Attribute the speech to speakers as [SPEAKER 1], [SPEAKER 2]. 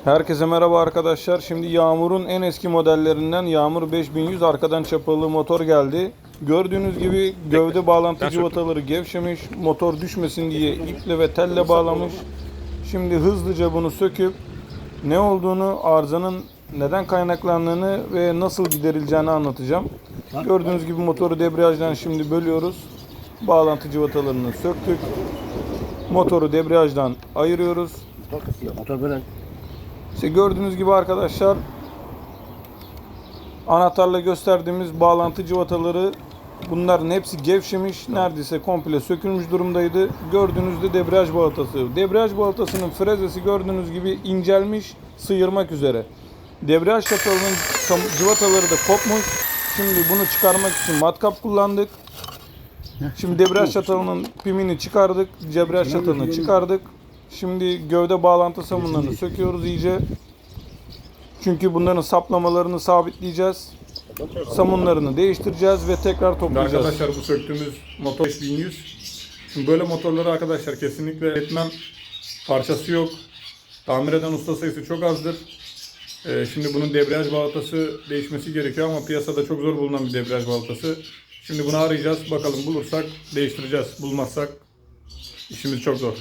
[SPEAKER 1] Herkese merhaba arkadaşlar. Şimdi Yağmur'un en eski modellerinden Yağmur 5100 arkadan çapalı motor geldi. Gördüğünüz gibi gövde bağlantı cıvataları gevşemiş. Motor düşmesin diye iple ve telle bağlamış. Şimdi hızlıca bunu söküp ne olduğunu, arızanın neden kaynaklandığını ve nasıl giderileceğini anlatacağım. Gördüğünüz gibi motoru debriyajdan şimdi bölüyoruz. Bağlantı cıvatalarını söktük. Motoru debriyajdan ayırıyoruz.
[SPEAKER 2] Motor böyle.
[SPEAKER 1] İşte gördüğünüz gibi arkadaşlar, anahtarla gösterdiğimiz bağlantı cıvataları, bunların hepsi gevşemiş, neredeyse komple sökülmüş durumdaydı. Gördüğünüzde debriyaj balatası. Debriyaj balatasının frezesi gördüğünüz gibi incelmiş, sıyırmak üzere. Debriyaj çatalının cıvataları da kopmuş. Şimdi bunu çıkarmak için matkap kullandık. Şimdi debriyaj çatalının pimini çıkardık, debriyaj çatalını çıkardık. Şimdi gövde bağlantı somunlarını söküyoruz iyice. Çünkü bunların saplamalarını sabitleyeceğiz. Somunlarını değiştireceğiz ve tekrar toplayacağız.
[SPEAKER 3] Arkadaşlar, bu söktüğümüz motor 5100. Şimdi böyle motorları arkadaşlar kesinlikle etmem. Parçası yok. Tamir eden usta sayısı çok azdır. Şimdi bunun debriyaj balatası değişmesi gerekiyor ama piyasada çok zor bulunan bir debriyaj balatası. Şimdi bunu arayacağız. Bakalım, bulursak değiştireceğiz. Bulmazsak işimiz çok zor.